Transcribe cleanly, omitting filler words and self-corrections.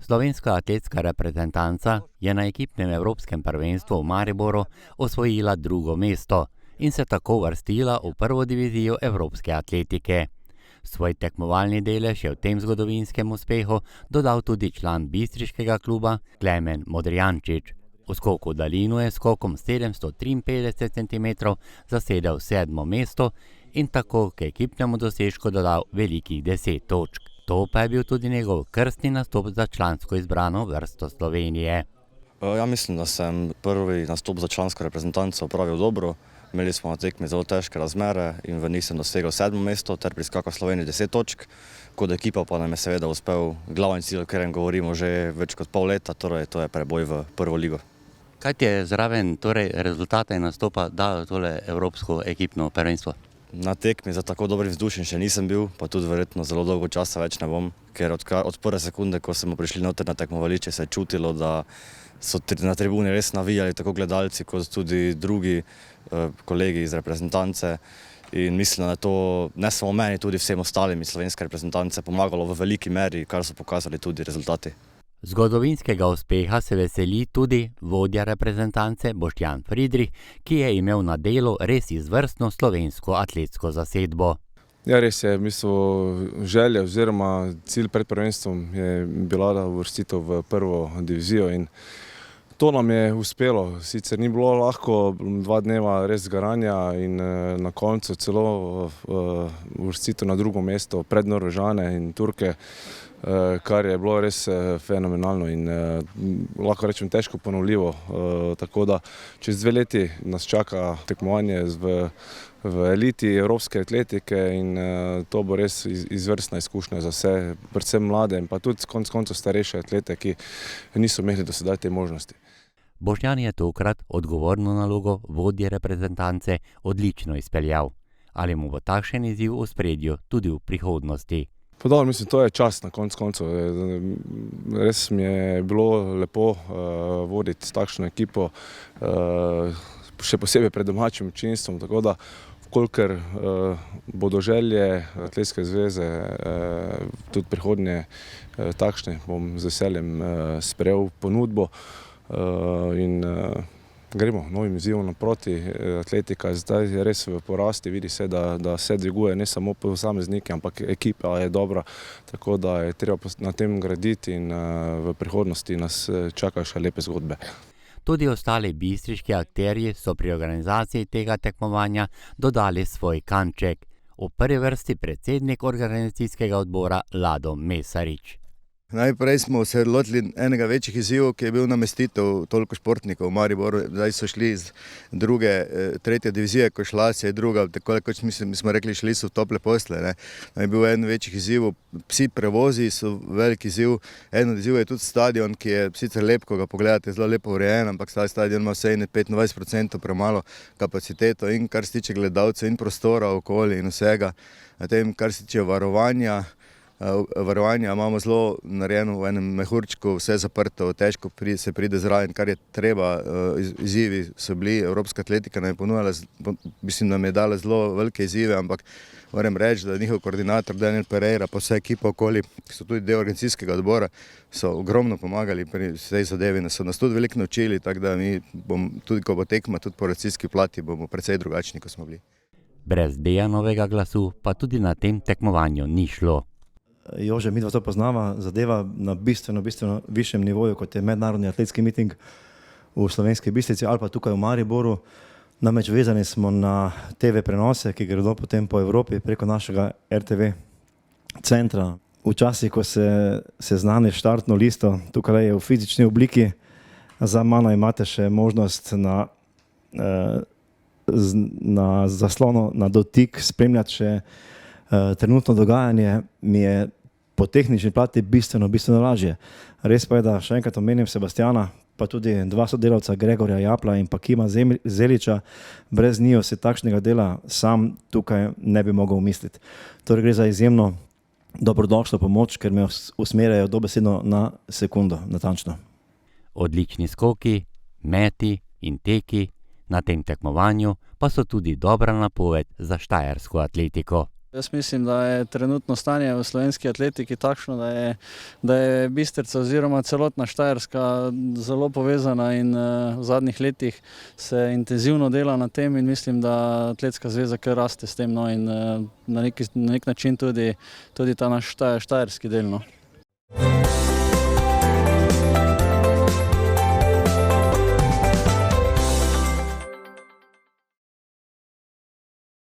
Slovenska atletska reprezentanca je na ekipnem evropskem prvenstvu v Mariboru osvojila drugo mesto in se tako uvrstila v prvo divizijo evropske atletike. Svoj tekmovalni delež je v tem zgodovinskem uspehu dodal tudi član bistriškega kluba Klemen Modrijančič. V skoku v daljino je skokom 753 cm zasedel 7. mesto in tako k ekipnemu dosežku dodal velikih 10 točk. To pa je bil tudi njegov krstni nastop za člansko izbrano vrsto Slovenije. Ja, mislim, da sem prvi nastop za člansko reprezentanco opravil dobro. Imeli smo na tekmi zelo težke razmere in v njih sem dosegel 7. mesto ter priskakal Sloveniji 10 točk. Kot ekipa pa nam je seveda uspel glavni cilj, o katerem govorimo že več kot pol leta, torej to je preboj v prvo ligo. Kaj ti je zraven rezultata in nastopa dalo tole evropsko ekipno prvenstvo? Na tekmi za tako dobrim vzdušjem še nisem bil, pa tudi verjetno zelo dolgo časa več ne bom, ker od prve sekunde, ko smo prišli noter na tekmovališče, se je čutilo, da so na tribuni res navijali tako gledalci kot tudi drugi kolegi iz reprezentance. In mislim, da je to ne samo meni, tudi vsem ostalim iz slovenske reprezentance pomagalo v veliki meri, kar so pokazali tudi rezultati. Zgodovinskega uspeha se veseli tudi vodja reprezentance Boštjan Friedrich, ki je imel na delu res izvrstno slovensko atletsko zasedbo. Ja, res je, želja oziroma cilj pred prvenstvom je bila, da uvrstitev v prvo divizijo in to nam je uspelo. Sicer ni bilo lahko, 2 dneva res garanja in na koncu celo uvrstitev na drugo mesto pred Norvežane in Turke, kar je bilo res fenomenalno in lahko rečem težko ponovljivo. Tako da čez 2 leti nas čaka tekmovanje v eliti evropske atletike in to bo res izvrstna izkušnja za vse, predvsem mlade in pa tudi konec koncev starejše atlete, ki niso imeli do sedaj te možnosti. Boštjan je tokrat odgovorno nalogo vodje reprezentance odlično izpeljal. Ali mu bo takšen izziv v ospredju tudi v prihodnosti? Mislim, to je čast na koncu. Res mi je bilo lepo voditi takšno ekipo, še posebej pred domačim občinstvom, tako da kolikor bodo želje Atletske zveze tudi prihodnje takšne, bom z veseljem sprejel ponudbo in gremo novim izzivom naproti. Atletika zdaj je res v porasti, vidi se, da se dviguje ne samo posamezniki, ampak ekipa je dobra, tako da je treba na tem graditi in v prihodnosti nas čakajo še lepe zgodbe. Tudi ostali bistriški akterji so pri organizaciji tega tekmovanja dodali svoj kanček. V prvi vrsti predsednik organizacijskega odbora Lado Mesarič. Najprej smo se lotili enega večjih izzivov, ki je bil namestitev toliko športnikov v Mariboru. Zdaj so šli iz druge, tretje divizije, ko šla se je druga, tako kot smo rekli, šli so v tople posle. Je bil en večjih izzivov. Psi prevozi so velik izziv. En od izzivov je tudi stadion, ki je sicer lep, ko ga pogledate, zelo lepo urejen, ampak stadion ima vse 25% premalo kapaciteto in kar se tiče gledalcev in prostora okoli in vsega. Kar se tiče varovanja imamo zelo narejeno v enem mehurčku, vse zaprto, težko se pride zraven, kar je treba. Izzivi so bili, evropska atletika nam je ponujala, nam je dala zelo velike izzive, ampak moram reči, da njihov koordinator Daniel Pereira pa vse ekipa okoli, ki so tudi del organizacijskega odbora, so ogromno pomagali pri vsej zadevi, so nas tudi veliko naučili, tako da mi tudi ko bo tekma, tudi po organizacijski plati bomo precej drugačni, kot smo bili. Brez Dejanovega glasu pa tudi na tem tekmovanju ni šlo. Jože, midva to poznava, zadeva na bistveno višjem nivoju, kot je mednarodni atletski miting v Slovenski Bistrici ali pa tukaj v Mariboru. Namreč vezani smo na TV prenose, ki gredo potem po Evropi preko našega RTV centra. Včasih, ko se seznaniš štartno listo, tukaj je v fizični obliki, za mano imate še možnost na zaslonu, na dotik spremljati še trenutno dogajanje. Mi je po tehnični plati bistveno lažje. Res pa je, da še enkrat omenim Sebastjana, pa tudi 2 sodelavca, Gregorja Japla in pa Kima Zeliča. Brez njiju se takšnega dela sam tukaj ne bi mogel misliti. Torej gre za izjemno dobrodošlo pomoč, ker me usmerjajo dobesedno na sekundo, natančno. Odlični skoki, meti in teki na tem tekmovanju pa so tudi dobra napoved za štajersko atletiko. Jaz mislim, da je trenutno stanje v slovenski atletiki takšno, da je Bistrica oziroma celotna Štajerska zelo povezana in v zadnjih letih se intenzivno dela na tem in mislim, da Atletska zveza kar raste s tem, no, in na nek način tudi ta naš štajerski del. No.